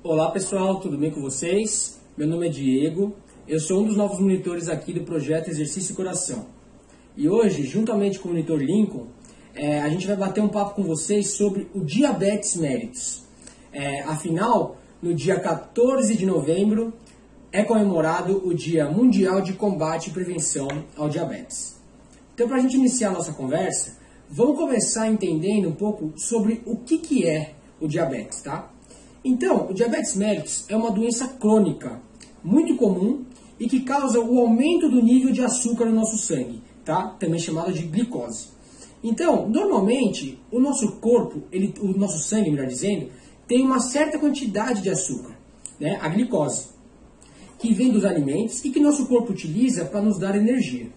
Olá pessoal, tudo bem com vocês? Meu nome é Diego, eu sou um dos novos monitores aqui do projeto Exercício Coração. E hoje, juntamente com o monitor Lincoln, a gente vai bater um papo com vocês sobre o Diabetes Mellitus. Afinal, no dia 14 de novembro é comemorado o Dia Mundial de Combate e Prevenção ao Diabetes. Então, para a gente iniciar a nossa conversa, vamos começar entendendo um pouco sobre o que é o diabetes, tá? Então, o diabetes mellitus é uma doença crônica, muito comum e que causa o aumento do nível de açúcar no nosso sangue, tá? Também chamado de glicose. Então, normalmente, o nosso corpo, o nosso sangue, melhor dizendo, tem uma certa quantidade de açúcar, né? A glicose, que vem dos alimentos e que nosso corpo utiliza para nos dar energia.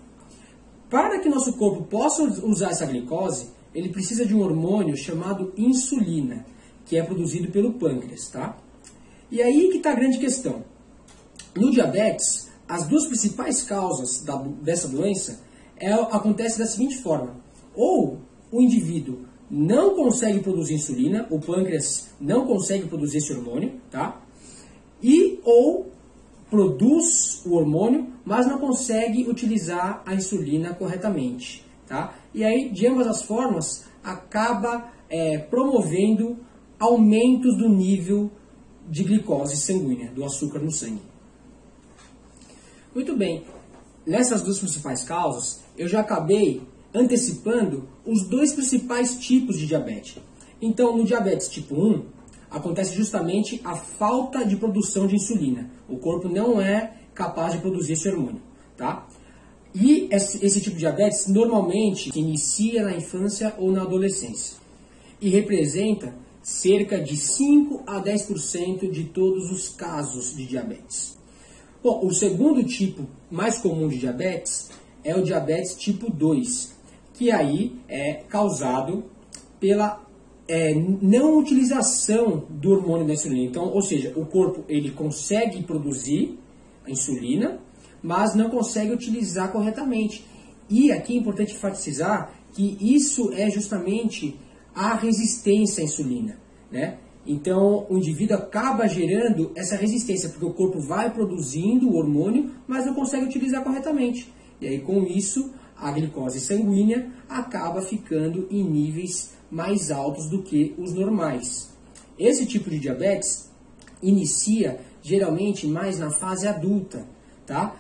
Para que nosso corpo possa usar essa glicose, ele precisa de um hormônio chamado insulina, que é produzido pelo pâncreas, tá? E aí que está a grande questão. No diabetes, as duas principais causas dessa doença acontecem da seguinte forma. Ou o indivíduo não consegue produzir insulina, o pâncreas não consegue produzir esse hormônio, tá? Ou produz o hormônio, mas não consegue utilizar a insulina corretamente, tá? E aí, de ambas as formas, acaba promovendo aumentos do nível de glicose sanguínea, do açúcar no sangue. Muito bem, nessas duas principais causas, eu já acabei antecipando os dois principais tipos de diabetes. Então, no diabetes tipo 1, acontece justamente a falta de produção de insulina. O corpo não é capaz de produzir esse hormônio, tá? E esse tipo de diabetes normalmente se inicia na infância ou na adolescência e representa cerca de 5 a 10% de todos os casos de diabetes. Bom, o segundo tipo mais comum de diabetes é o diabetes tipo 2, que aí é causado pela não utilização do hormônio da insulina. Então, ou seja, o corpo ele consegue produzir a insulina, mas não consegue utilizar corretamente. E aqui é importante enfatizar que isso é justamente a resistência à insulina, né? Então, o indivíduo acaba gerando essa resistência, porque o corpo vai produzindo o hormônio, mas não consegue utilizar corretamente. E aí, com isso, a glicose sanguínea acaba ficando em níveis mais altos do que os normais. Esse tipo de diabetes inicia geralmente mais na fase adulta, tá?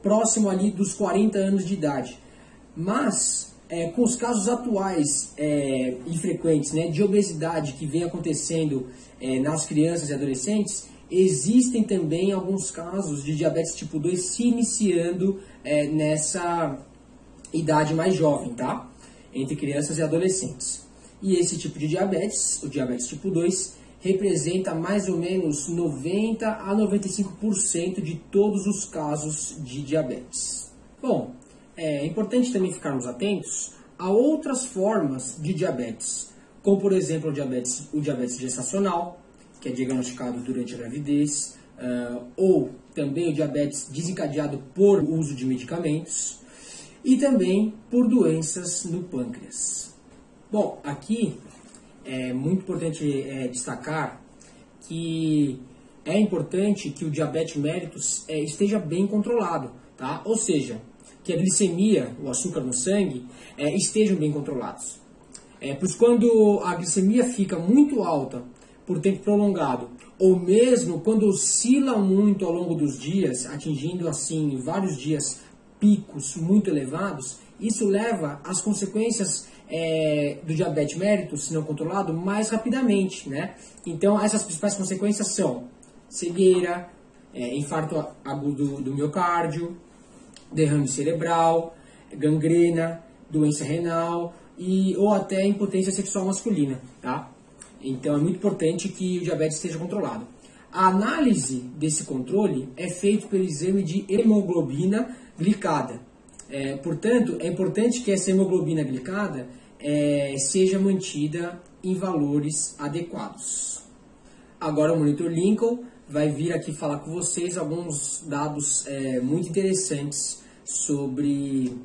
Próximo ali dos 40 anos de idade. Mas com os casos atuais e frequentes, né, de obesidade que vem acontecendo nas crianças e adolescentes, existem também alguns casos de diabetes tipo 2 se iniciando nessa idade mais jovem, tá? Entre crianças e adolescentes. E esse tipo de diabetes, o diabetes tipo 2, representa mais ou menos 90 a 95% de todos os casos de diabetes. Bom, é importante também ficarmos atentos a outras formas de diabetes, como por exemplo o diabetes gestacional, que é diagnosticado durante a gravidez, ou também o diabetes desencadeado por uso de medicamentos, e também por doenças no pâncreas. Bom, aqui é muito importante destacar que é importante que o diabetes mellitus esteja bem controlado, tá? Ou seja, que a glicemia, o açúcar no sangue, estejam bem controlados. Pois quando a glicemia fica muito alta por tempo prolongado, ou mesmo quando oscila muito ao longo dos dias, atingindo assim vários dias picos muito elevados, isso leva às consequências do diabetes mellitus, se não controlado, mais rapidamente, né? Então, essas principais consequências são cegueira, infarto agudo do miocárdio, derrame cerebral, gangrena, doença renal ou até impotência sexual masculina, tá? Então, é muito importante que o diabetes esteja controlado. A análise desse controle é feita pelo exame de hemoglobina glicada. Portanto, é importante que essa hemoglobina glicada seja mantida em valores adequados. Agora o monitor Lincoln vai vir aqui falar com vocês alguns dados muito interessantes sobre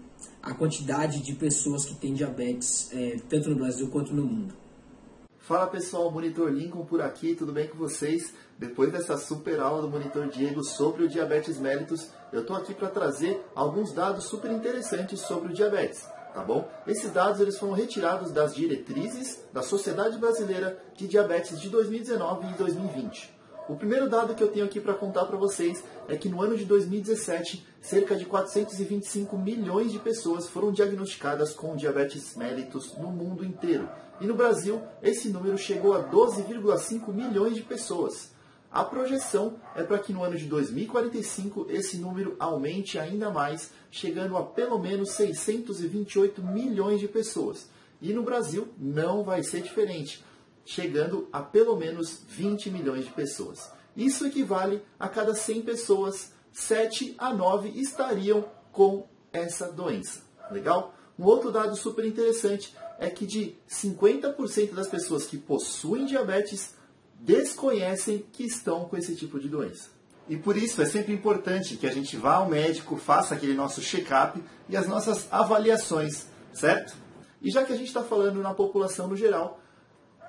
a quantidade de pessoas que têm diabetes, tanto no Brasil quanto no mundo. Fala pessoal, Monitor Lincoln por aqui, tudo bem com vocês? Depois dessa super aula do Monitor Diego sobre o diabetes mellitus, eu estou aqui para trazer alguns dados super interessantes sobre o diabetes, tá bom? Esses dados eles foram retirados das diretrizes da Sociedade Brasileira de Diabetes de 2019 e 2020. O primeiro dado que eu tenho aqui para contar para vocês é que no ano de 2017, cerca de 425 milhões de pessoas foram diagnosticadas com diabetes mellitus no mundo inteiro. E no Brasil, esse número chegou a 12,5 milhões de pessoas. A projeção é para que no ano de 2045 esse número aumente ainda mais, chegando a pelo menos 628 milhões de pessoas. E no Brasil não vai ser diferente, chegando a pelo menos 20 milhões de pessoas. Isso equivale a cada 100 pessoas, 7 a 9 estariam com essa doença. Legal? Um outro dado super interessante é que de 50% das pessoas que possuem diabetes desconhecem que estão com esse tipo de doença. E por isso é sempre importante que a gente vá ao médico, faça aquele nosso check-up e as nossas avaliações, certo? E já que a gente está falando na população no geral,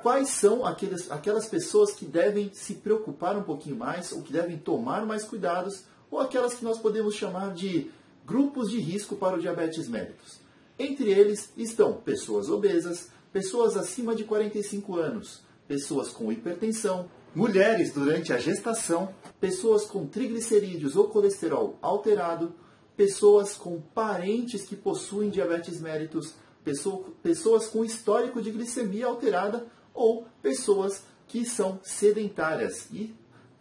quais são aquelas pessoas que devem se preocupar um pouquinho mais, ou que devem tomar mais cuidados, ou aquelas que nós podemos chamar de grupos de risco para o diabetes mellitus? Entre eles estão pessoas obesas, pessoas acima de 45 anos, pessoas com hipertensão, mulheres durante a gestação, pessoas com triglicerídeos ou colesterol alterado, pessoas com parentes que possuem diabetes mellitus, pessoas com histórico de glicemia alterada, ou pessoas que são sedentárias. E,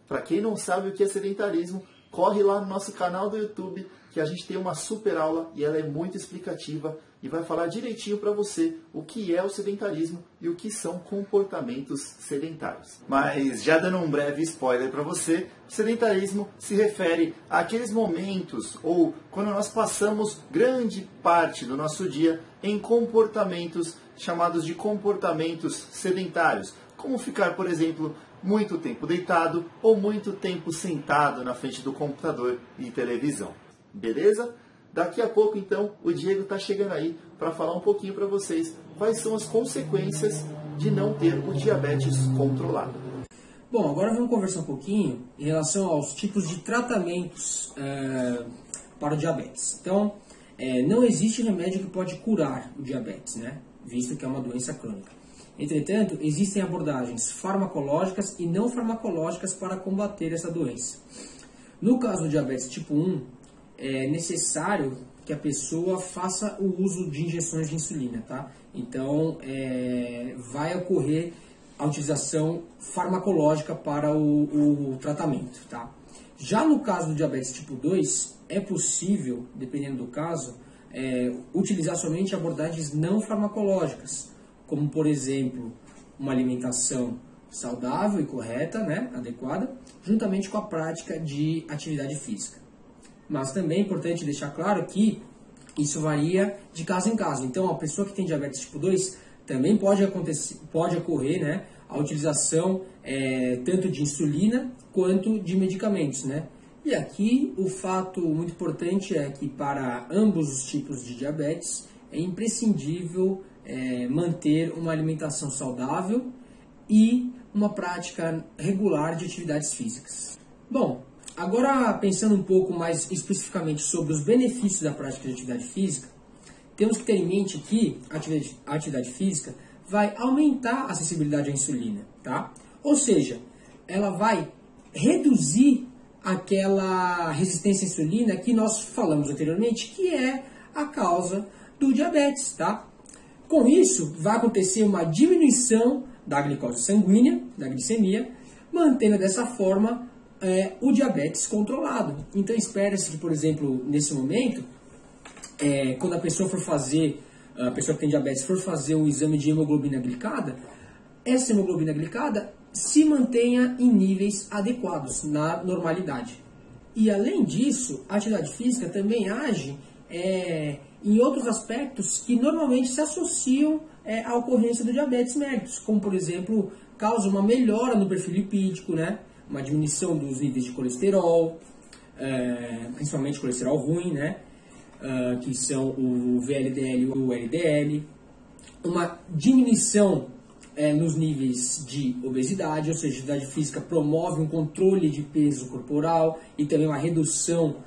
para quem não sabe o que é sedentarismo, corre lá no nosso canal do YouTube, que a gente tem uma super aula e ela é muito explicativa e vai falar direitinho para você o que é o sedentarismo e o que são comportamentos sedentários. Mas, já dando um breve spoiler para você, sedentarismo se refere àqueles momentos ou quando nós passamos grande parte do nosso dia em comportamentos chamados de comportamentos sedentários, como ficar, por exemplo, muito tempo deitado ou muito tempo sentado na frente do computador e televisão. Beleza? Daqui a pouco, então, o Diego está chegando aí para falar um pouquinho para vocês quais são as consequências de não ter o diabetes controlado. Bom, agora vamos conversar um pouquinho em relação aos tipos de tratamentos para o diabetes. Então, não existe remédio que pode curar o diabetes, né? Visto que é uma doença crônica. Entretanto, existem abordagens farmacológicas e não farmacológicas para combater essa doença. No caso do diabetes tipo 1, é necessário que a pessoa faça o uso de injeções de insulina, tá? Então, vai ocorrer a utilização farmacológica para o tratamento, tá? Já no caso do diabetes tipo 2, é possível, dependendo do caso, utilizar somente abordagens não farmacológicas, como, por exemplo, uma alimentação saudável e correta, né, adequada, juntamente com a prática de atividade física. Mas também é importante deixar claro que isso varia de caso em caso. Então, a pessoa que tem diabetes tipo 2 também pode ocorrer, né, a utilização tanto de insulina quanto de medicamentos, né? E aqui o fato muito importante é que para ambos os tipos de diabetes é imprescindível manter uma alimentação saudável e uma prática regular de atividades físicas. Bom, agora pensando um pouco mais especificamente sobre os benefícios da prática de atividade física, temos que ter em mente que a atividade física vai aumentar a sensibilidade à insulina, tá? Ou seja, ela vai reduzir aquela resistência à insulina que nós falamos anteriormente, que é a causa do diabetes, tá? Com isso, vai acontecer uma diminuição da glicose sanguínea, da glicemia, mantendo dessa forma o diabetes controlado. Então, espera-se que, por exemplo, nesse momento, quando a pessoa que tem diabetes for fazer um exame de hemoglobina glicada, essa hemoglobina glicada se mantenha em níveis adequados, na normalidade. E além disso, a atividade física também age em outros aspectos que normalmente se associam à ocorrência do diabetes mellitus, como por exemplo, causa uma melhora no perfil lipídico, né? Uma diminuição dos níveis de colesterol, principalmente colesterol ruim, né? Que são o VLDL e o LDL, uma diminuição nos níveis de obesidade, ou seja, a atividade física promove um controle de peso corporal e também uma redução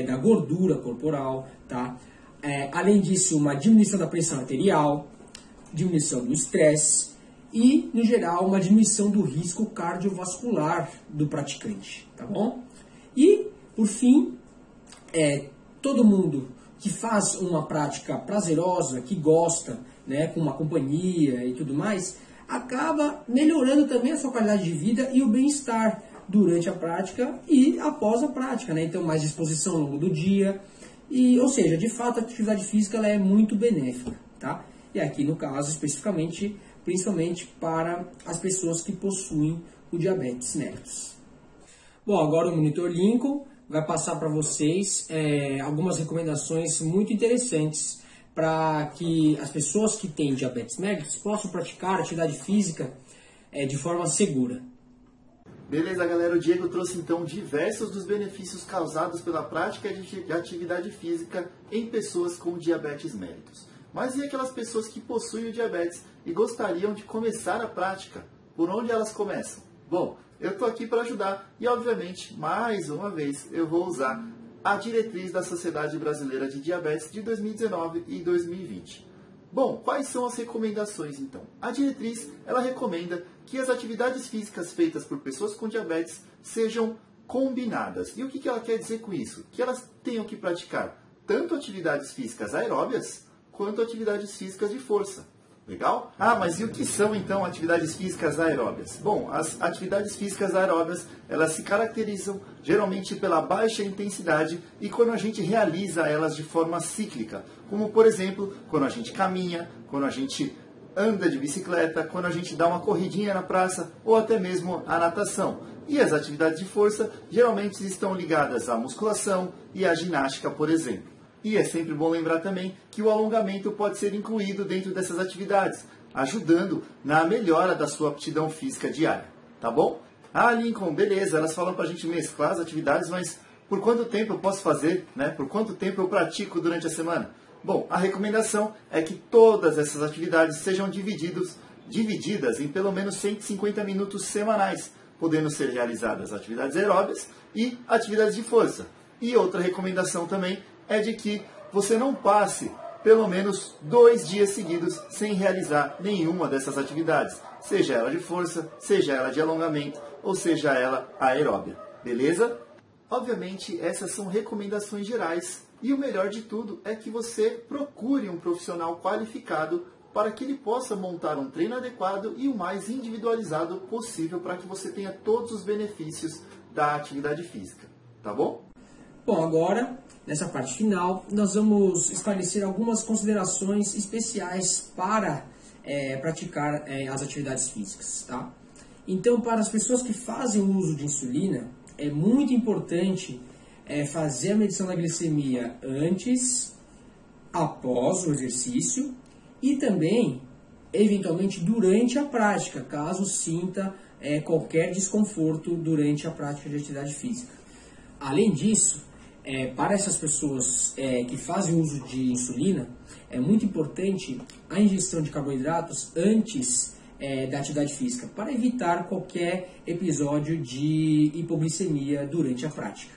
da gordura corporal, tá? Além disso, uma diminuição da pressão arterial, diminuição do estresse e, no geral, uma diminuição do risco cardiovascular do praticante, tá bom? E, por fim, todo mundo que faz uma prática prazerosa, que gosta, né, com uma companhia e tudo mais, acaba melhorando também a sua qualidade de vida e o bem-estar durante a prática e após a prática, né? Então, mais disposição ao longo do dia, ou seja, de fato, a atividade física ela é muito benéfica, tá? E aqui, no caso, especificamente, principalmente para as pessoas que possuem o diabetes mellitus. Bom, agora o Monitor Lincoln vai passar para vocês algumas recomendações muito interessantes para que as pessoas que têm diabetes mellitus possam praticar atividade física de forma segura. Beleza, galera, o Diego trouxe então diversos dos benefícios causados pela prática de atividade física em pessoas com diabetes mellitus. Mas e aquelas pessoas que possuem o diabetes e gostariam de começar a prática? Por onde elas começam? Bom, eu estou aqui para ajudar e, obviamente, mais uma vez, eu vou usar a diretriz da Sociedade Brasileira de Diabetes de 2019 e 2020. Bom, quais são as recomendações então? A diretriz, ela recomenda que as atividades físicas feitas por pessoas com diabetes sejam combinadas. E o que ela quer dizer com isso? Que elas tenham que praticar tanto atividades físicas aeróbias quanto atividades físicas de força. Legal? Ah, mas e o que são então atividades físicas aeróbias? Bom, as atividades físicas aeróbias, elas se caracterizam geralmente pela baixa intensidade e quando a gente realiza elas de forma cíclica, como por exemplo, quando a gente caminha, quando a gente anda de bicicleta, quando a gente dá uma corridinha na praça ou até mesmo a natação. E as atividades de força geralmente estão ligadas à musculação e à ginástica, por exemplo. E é sempre bom lembrar também que o alongamento pode ser incluído dentro dessas atividades, ajudando na melhora da sua aptidão física diária, tá bom? Ah, Lincoln, beleza, elas falam para a gente mesclar as atividades, mas por quanto tempo eu posso fazer, né? Por quanto tempo eu pratico durante a semana? Bom, a recomendação é que todas essas atividades sejam divididas em pelo menos 150 minutos semanais, podendo ser realizadas atividades aeróbias e atividades de força. E outra recomendação também é de que você não passe pelo menos 2 dias seguidos sem realizar nenhuma dessas atividades, seja ela de força, seja ela de alongamento ou seja ela aeróbia, beleza? Obviamente essas são recomendações gerais e o melhor de tudo é que você procure um profissional qualificado para que ele possa montar um treino adequado e o mais individualizado possível para que você tenha todos os benefícios da atividade física, tá bom? Bom, agora, nessa parte final, nós vamos esclarecer algumas considerações especiais para praticar as atividades físicas, tá? Então, para as pessoas que fazem uso de insulina, é muito importante fazer a medição da glicemia antes, após o exercício e também, eventualmente, durante a prática, caso sinta qualquer desconforto durante a prática de atividade física. Além disso, para essas pessoas que fazem uso de insulina, é muito importante a ingestão de carboidratos antes da atividade física, para evitar qualquer episódio de hipoglicemia durante a prática.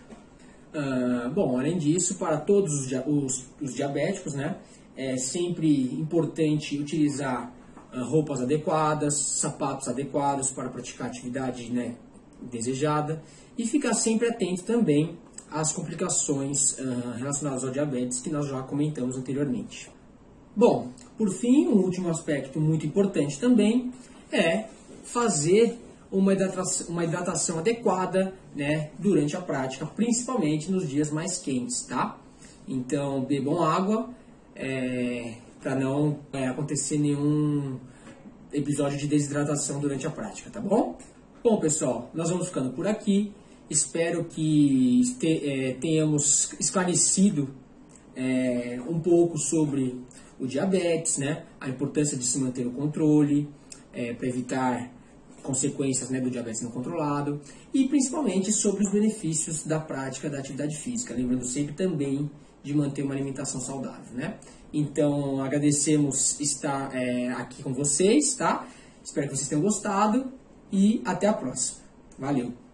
Bom, além disso, para todos os diabéticos, né, é sempre importante utilizar roupas adequadas, sapatos adequados para praticar a atividade, né, desejada e ficar sempre atento também às complicações relacionadas ao diabetes que nós já comentamos anteriormente. Bom, por fim, um último aspecto muito importante também é fazer uma hidratação adequada, né, durante a prática, principalmente nos dias mais quentes, tá? Então, bebam água para não acontecer nenhum episódio de desidratação durante a prática, tá bom? Bom, pessoal, nós vamos ficando por aqui. Espero que tenhamos esclarecido um pouco sobre o diabetes, né? A importância de se manter o controle para evitar consequências, né, do diabetes não controlado e principalmente sobre os benefícios da prática da atividade física, lembrando sempre também de manter uma alimentação saudável, né? Então agradecemos estar aqui com vocês, tá? Espero que vocês tenham gostado e até a próxima. Valeu!